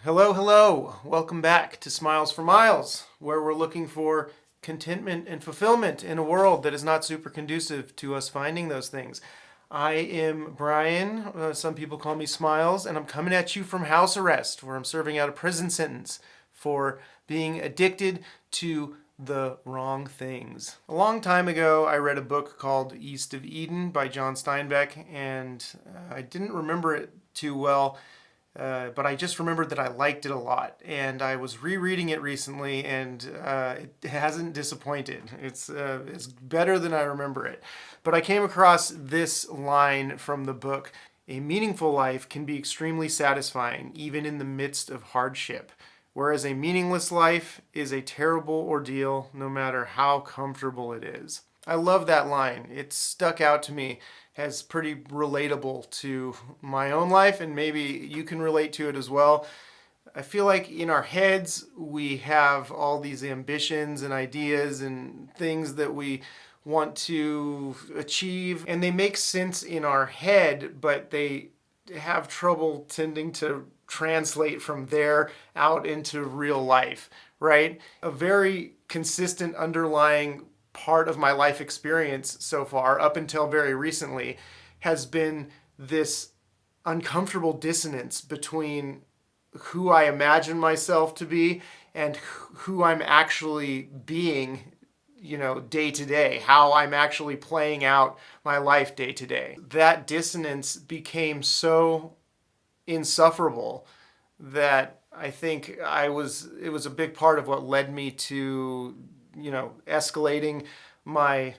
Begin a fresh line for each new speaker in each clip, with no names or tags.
Hello, hello. Welcome back to Smiles for Miles, where we're looking for contentment and fulfillment in a world that is not super conducive to us finding those things. I am Brian. Some people call me Smiles, and I'm coming at you from house arrest, where I'm serving out a prison sentence for being addicted to the wrong things. A long time ago, I read a book called East of Eden by John Steinbeck, and I didn't remember it too well. But I just remembered that I liked it a lot, and I was rereading it recently, and it hasn't disappointed. It's better than I remember it. But I came across this line from the book: "A meaningful life can be extremely satisfying, even in the midst of hardship, whereas a meaningless life is a terrible ordeal, no matter how comfortable it is." I love that line. It stuck out to me as pretty relatable to my own life, and maybe you can relate to it as well. I feel like in our heads we have all these ambitions and ideas and things that we want to achieve, and they make sense in our head, but they have trouble tending to translate from there out into real life, right? A very consistent underlying part of my life experience so far, up until very recently, has been this uncomfortable dissonance between who I imagine myself to be and who I'm actually being, day to day, how I'm actually playing out my life day to day. That dissonance became so insufferable that I think it was a big part of what led me to escalating my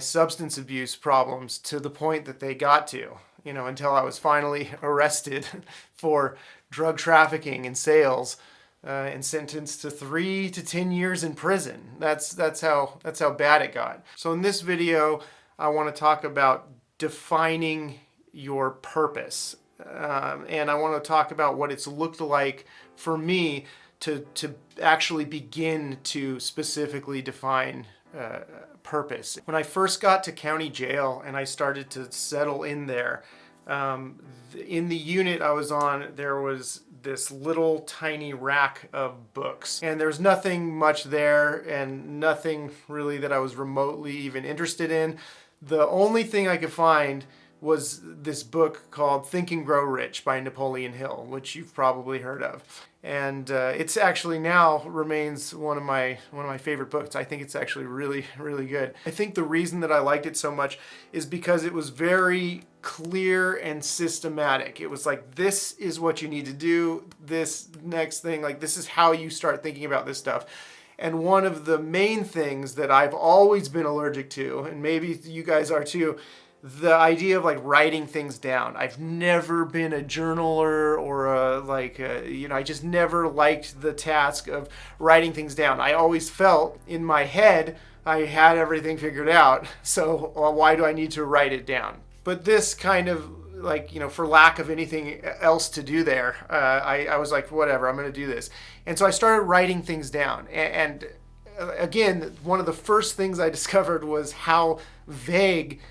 substance abuse problems to the point that they got to, until I was finally arrested for drug trafficking and sales, and sentenced to 3 to 10 years in prison. That's how bad it got. So in this video, I want to talk about defining your purpose, and I want to talk about what it's looked like for me to actually begin to specifically define purpose. When I first got to county jail and I started to settle in there, in the unit I was on, there was this little tiny rack of books, and there's nothing much there and nothing really that I was remotely even interested in. The only thing I could find was this book called Think and Grow Rich by Napoleon Hill, which you've probably heard of. And it's actually now remains one of my favorite books. I think it's actually really, really good. I think the reason that I liked it so much is because it was very clear and systematic. It was like, this is what you need to do, this next thing, like this is how you start thinking about this stuff. And one of the main things that I've always been allergic to, and maybe you guys are too, the idea of like writing things down. I've never been a journaler or I just never liked the task of writing things down. I always felt in my head I had everything figured out, so why do I need to write it down? But this kind of for lack of anything else to do there, I was like, whatever, I'm going to do this. And so I started writing things down. And again, one of the first things I discovered was how vague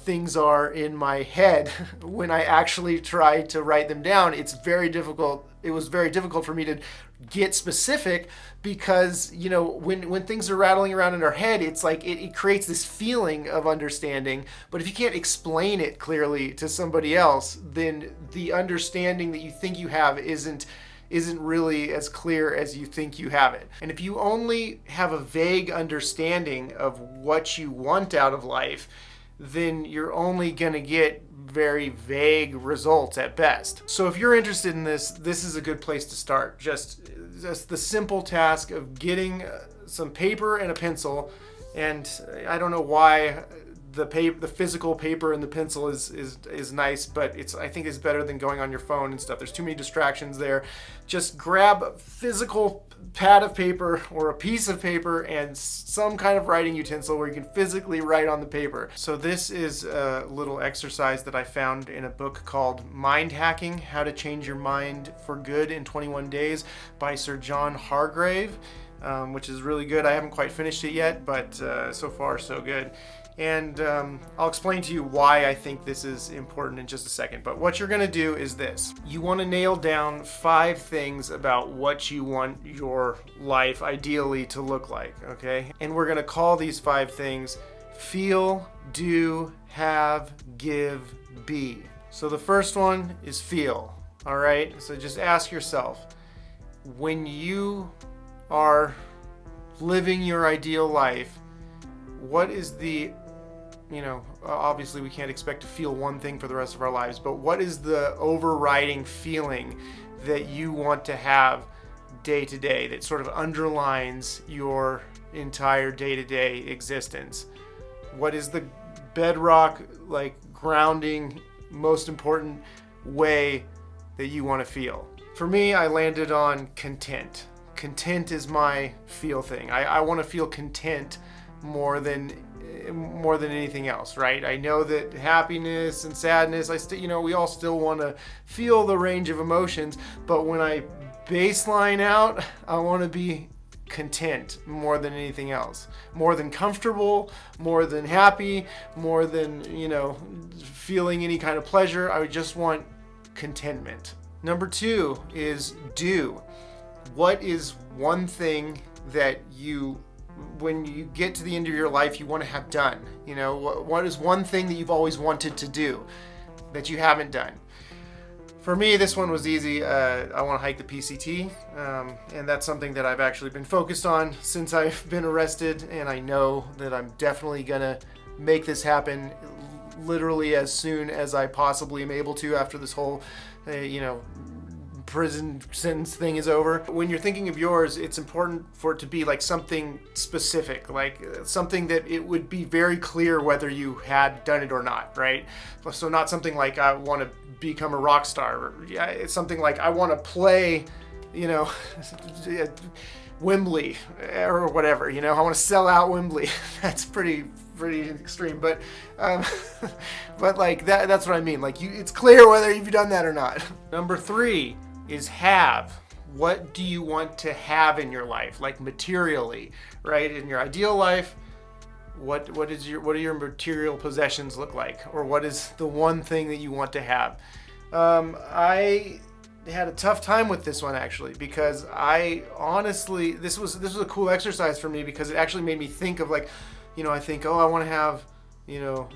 things are in my head when I actually try to write them down. It's very difficult. It was very difficult for me to get specific because, when things are rattling around in our head, it's like it creates this feeling of understanding. But if you can't explain it clearly to somebody else, then the understanding that you think you have isn't really as clear as you think you have it. And if you only have a vague understanding of what you want out of life, then you're only going to get very vague results at best. So if you're interested in this is a good place to start. Just the simple task of getting some paper and a pencil. And I don't know why the physical paper and the pencil is nice, but I think it's better than going on your phone and stuff. There's too many distractions there. Just grab a physical pad of paper or a piece of paper and some kind of writing utensil where you can physically write on the paper. So this is a little exercise that I found in a book called Mind Hacking: How to Change Your Mind for Good in 21 Days by Sir John Hargrave, which is really good. I haven't quite finished it yet, but so far so good. And I'll explain to you why I think this is important in just a second. But what you're going to do is this. You want to nail down 5 things about what you want your life ideally to look like, okay? And we're going to call these 5 things feel, do, have, give, be. So the first one is feel, all right? So just ask yourself, when you are living your ideal life, what is the, obviously we can't expect to feel one thing for the rest of our lives, but what is the overriding feeling that you want to have day to day that sort of underlines your entire day-to-day existence? What is the bedrock, grounding, most important way that you want to feel? For me, I landed on content. Content is my feel thing. I want to feel content more than anything else, right? I know that happiness and sadness, we all still want to feel the range of emotions, but when I baseline out, I want to be content more than anything else, more than comfortable, more than happy, more than, feeling any kind of pleasure. I would just want contentment. Number 2 is do. What is one thing that when you get to the end of your life, you want to have done? What is one thing that you've always wanted to do that you haven't done? For me, this one was easy. I want to hike the PCT, and that's something that I've actually been focused on since I've been arrested, and I know that I'm definitely going to make this happen literally as soon as I possibly am able to after this whole, prison sentence thing is over. When you're thinking of yours, it's important for it to be something specific, something that it would be very clear whether you had done it or not, right? So not something like I want to become a rock star. It's something like I want to play, Wembley or whatever. I want to sell out Wembley. That's pretty extreme, but that's what I mean. It's clear whether you've done that or not. Number 3 is have. What do you want to have in your life, materially, right? In your ideal life, what do your material possessions look like, or what is the one thing that you want to have? I had a tough time with this one actually, because I honestly, this was a cool exercise for me, because it actually made me think of I think, I want to have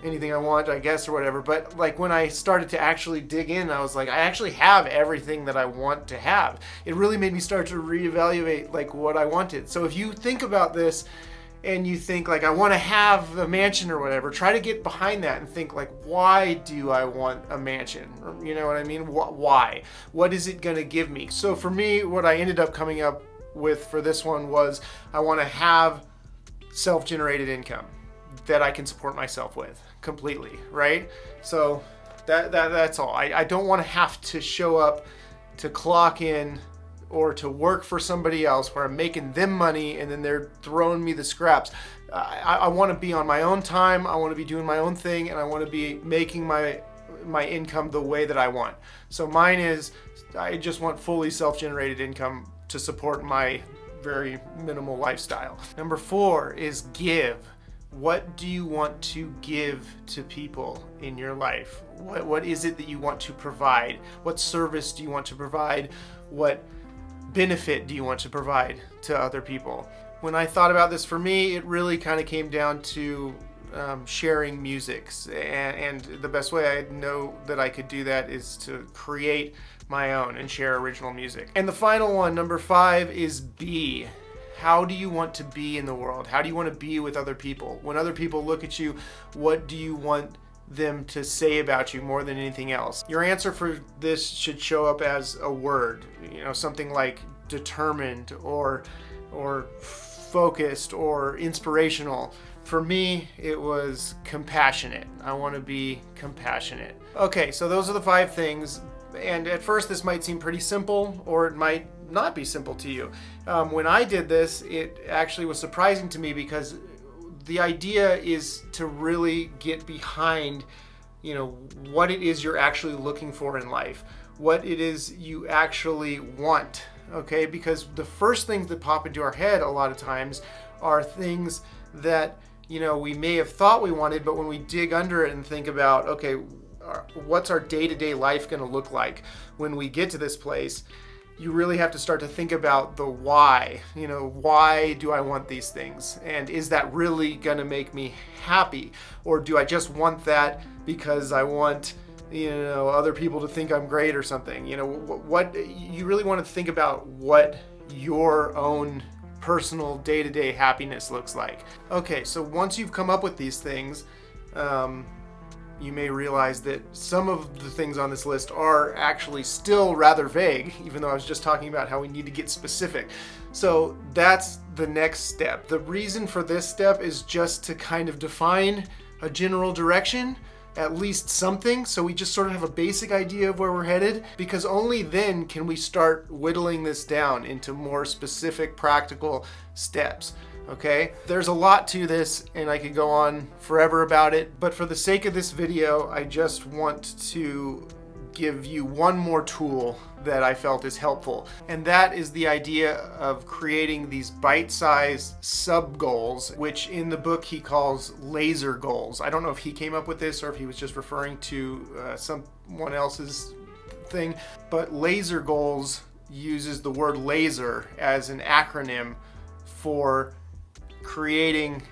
anything I want, I guess, or whatever. But when I started to actually dig in, I was like, I actually have everything that I want to have. It really made me start to reevaluate what I wanted. So if you think about this and you think I want to have a mansion or whatever, try to get behind that and think why do I want a mansion? Or, you know what I mean? Why? What is it going to give me? So for me, what I ended up coming up with for this one was I want to have self-generated income that I can support myself with completely, right? So that's all. I don't want to have to show up to clock in or to work for somebody else where I'm making them money and then they're throwing me the scraps. I want to be on my own time. I want to be doing my own thing, and I want to be making my income the way that I want. So mine is, I just want fully self-generated income to support my very minimal lifestyle. Number 4 is give. What do you want to give to people in your life? What is it that you want to provide? What service do you want to provide? What benefit do you want to provide to other people? When I thought about this, for me, it really kind of came down to sharing music. And the best way I know that I could do that is to create my own and share original music. And the final one, number 5, is be. How do you want to be in the world? How do you want to be with other people? When other people look at you, what do you want them to say about you more than anything else? Your answer for this should show up as a word, something like determined or focused or inspirational. For me, it was compassionate. I want to be compassionate. Okay, so those are the 5 things. And at first this might seem pretty simple, or it might not be simple to you. When I did this, it actually was surprising to me, because the idea is to really get behind, what it is you're actually looking for in life, what it is you actually want, okay? Because the first things that pop into our head a lot of times are things that we may have thought we wanted, but when we dig under it and think about, okay, what's our day-to-day life going to look like when we get to this place, you really have to start to think about the why. Why do I want these things? And is that really going to make me happy? Or do I just want that because I want, other people to think I'm great or something? What you really want to think about what your own personal day-to-day happiness looks like. Okay, so once you've come up with these things, you may realize that some of the things on this list are actually still rather vague, even though I was just talking about how we need to get specific. So that's the next step. The reason for this step is just to kind of define a general direction, at least something, so we just sort of have a basic idea of where we're headed, because only then can we start whittling this down into more specific, practical steps. Okay, there's a lot to this and I could go on forever about it, but for the sake of this video, I just want to give you one more tool that I felt is helpful. And that is the idea of creating these bite-sized sub-goals, which in the book he calls laser goals. I don't know if he came up with this or if he was just referring to someone else's thing, but laser goals uses the word laser as an acronym for creating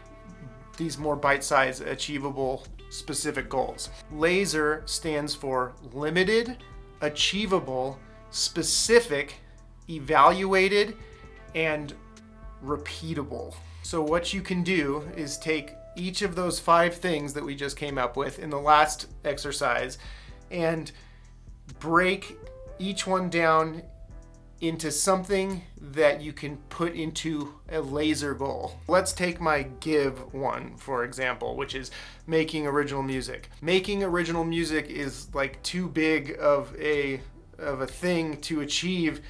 these more bite-sized, achievable, specific goals. LASER stands for limited, achievable, specific, evaluated, and repeatable. So what you can do is take each of those 5 things that we just came up with in the last exercise and break each one down into something that you can put into a laser goal. Let's take my give one, for example, which is making original music. Making original music is like too big of a thing to achieve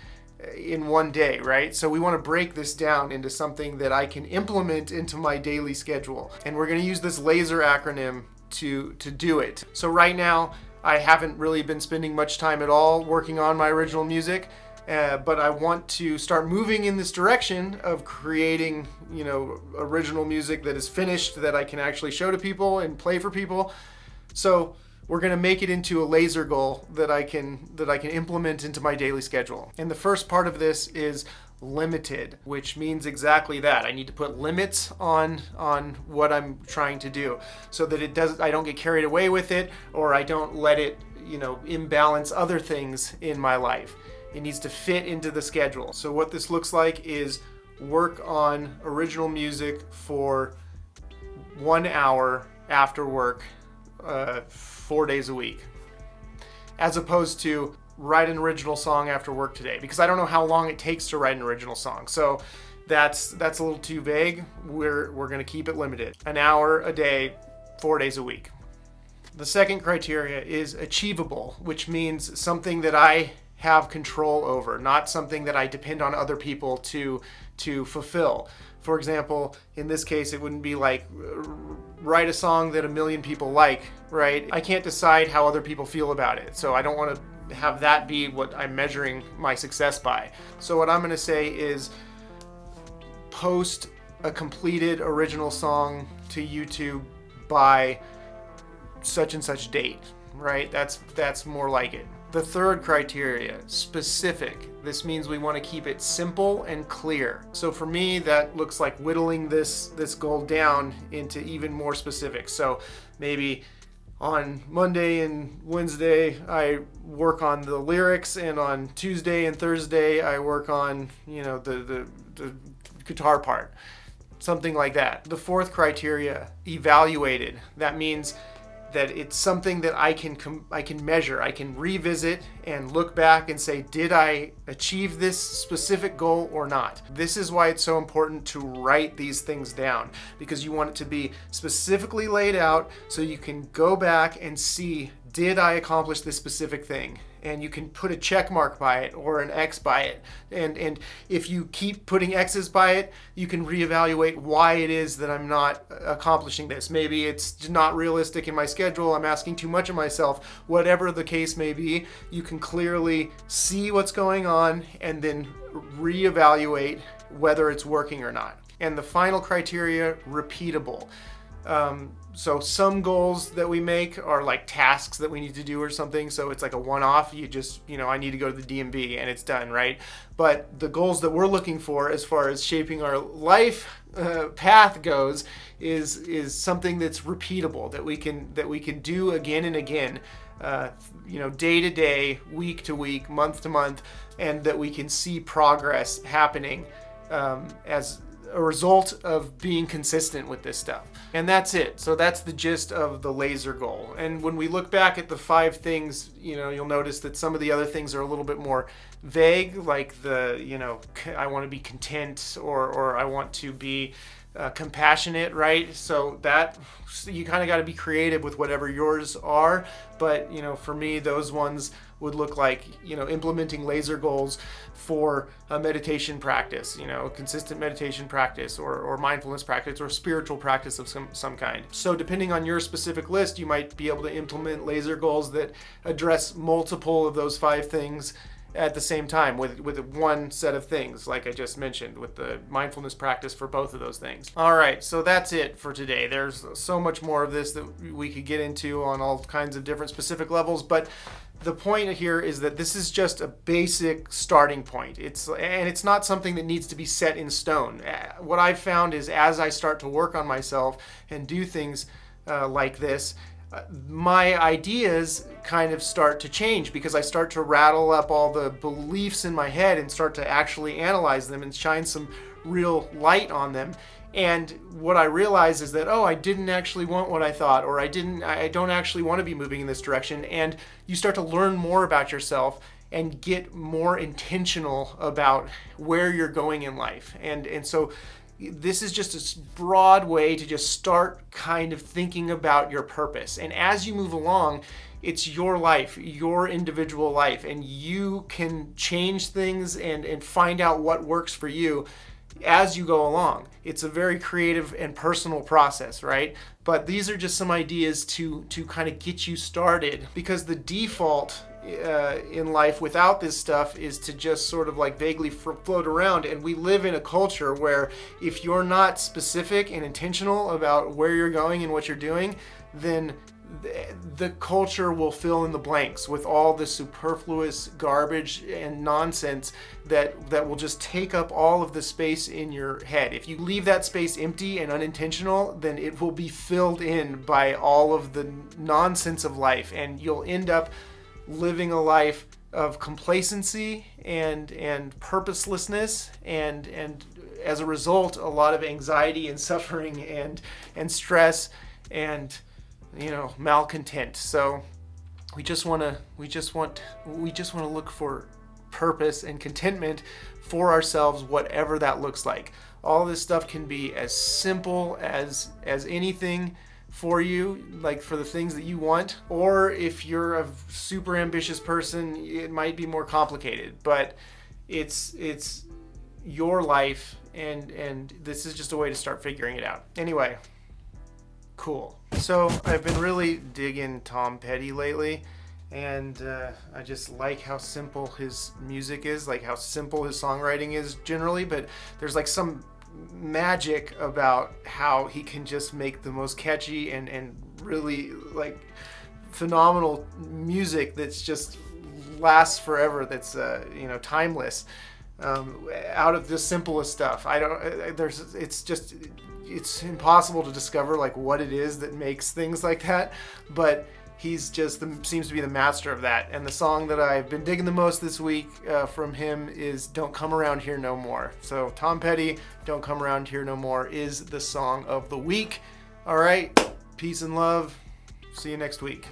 in one day, right? So we want to break this down into something that I can implement into my daily schedule. And we're going to use this LASER acronym to do it. So right now, I haven't really been spending much time at all working on my original music. But I want to start moving in this direction of creating, original music that is finished, that I can actually show to people and play for people. So we're going to make it into a laser goal that I can implement into my daily schedule. And the first part of this is limited, which means exactly that. I need to put limits on what I'm trying to do, so that I don't get carried away with it, or I don't let it, imbalance other things in my life. It needs to fit into the schedule. So what this looks like is work on original music for 1 hour after work, 4 days a week, as opposed to write an original song after work today, because I don't know how long it takes to write an original song. So that's a little too vague. We're going to keep it limited. 1 hour a day, 4 days a week. The second criteria is achievable, which means something that I have control over, not something that I depend on other people to fulfill. For example, in this case, it wouldn't be like write a song that 1 million people like, right? I can't decide how other people feel about it, so I don't want to have that be what I'm measuring my success by. So what I'm going to say is post a completed original song to YouTube by such and such date, right? That's more like it. The third criteria, specific. This means we want to keep it simple and clear. So for me, that looks like whittling this goal down into even more specific. So maybe on Monday and Wednesday, I work on the lyrics, and on Tuesday and Thursday, I work on, the guitar part. Something like that. The fourth criteria, evaluated. That means that it's something that I can measure. I can revisit and look back and say, did I achieve this specific goal or not? This is why it's so important to write these things down, because you want it to be specifically laid out so you can go back and see, did I accomplish this specific thing? And you can put a check mark by it or an X by it. And if you keep putting X's by it, you can reevaluate why it is that I'm not accomplishing this. Maybe it's not realistic in my schedule. I'm asking too much of myself. Whatever the case may be, you can clearly see what's going on and then reevaluate whether it's working or not. And the final criteria, repeatable. So some goals that we make are like tasks that we need to do or something. So it's like a one-off. You just, I need to go to the DMV and it's done, right? But the goals that we're looking for as far as shaping our life path goes is something that's repeatable, that we can do again and again, day to day, week to week, month to month, and that we can see progress happening as a result of being consistent with this stuff. And that's it. So that's the gist of the laser goal. And when we look back at the 5 things, you'll notice that some of the other things are a little bit more vague, like I want to be content, or I want to be compassionate, right? So that you kind of got to be creative with whatever yours are. But for me, those ones would look like implementing laser goals for a meditation practice, consistent meditation practice, or mindfulness practice, or spiritual practice of some kind. So depending on your specific list, you might be able to implement laser goals that address multiple of those 5 things at the same time with one set of things, like I just mentioned, with the mindfulness practice for both of those things. All right, so that's it for today. There's so much more of this that we could get into on all kinds of different specific levels, but the point here is that this is just a basic starting point. It's not something that needs to be set in stone. What I've found is as I start to work on myself and do things like this, my ideas kind of start to change because I start to rattle up all the beliefs in my head and start to actually analyze them and shine some real light on them. And what I realize is that, I didn't actually want what I thought, or I don't actually want to be moving in this direction. And you start to learn more about yourself and get more intentional about where you're going in life. And so this is just a broad way to just start kind of thinking about your purpose. And as you move along, it's your life, your individual life, and you can change things and find out what works for you as you go along. It's a very creative and personal process, right? But these are just some ideas to kind of get you started, because the default in life without this stuff is to just sort of like vaguely float around. And we live in a culture where if you're not specific and intentional about where you're going and what you're doing, then the culture will fill in the blanks with all the superfluous garbage and nonsense that will just take up all of the space in your head. If you leave that space empty and unintentional, then it will be filled in by all of the nonsense of life, and you'll end up living a life of complacency and purposelessness, and as a result, a lot of anxiety and suffering and stress and malcontent. So we just want to look for purpose and contentment for ourselves, whatever that looks like. All this stuff can be as simple as anything for you, like for the things that you want, or if you're a super ambitious person, it might be more complicated. But it's your life, and this is just a way to start figuring it out. Anyway, cool. So I've been really digging Tom Petty lately, and I just like how simple his music is, like how simple his songwriting is generally, but there's like some magic about how he can just make the most catchy and really like phenomenal music that's just lasts forever, that's timeless, out of the simplest stuff. It's impossible to discover like what it is that makes things like that, but he's just seems to be the master of that. And the song that I've been digging the most this week from him is Don't Come Around Here No More. So Tom Petty, Don't Come Around Here No More is the song of the week. All right, peace and love. See you next week.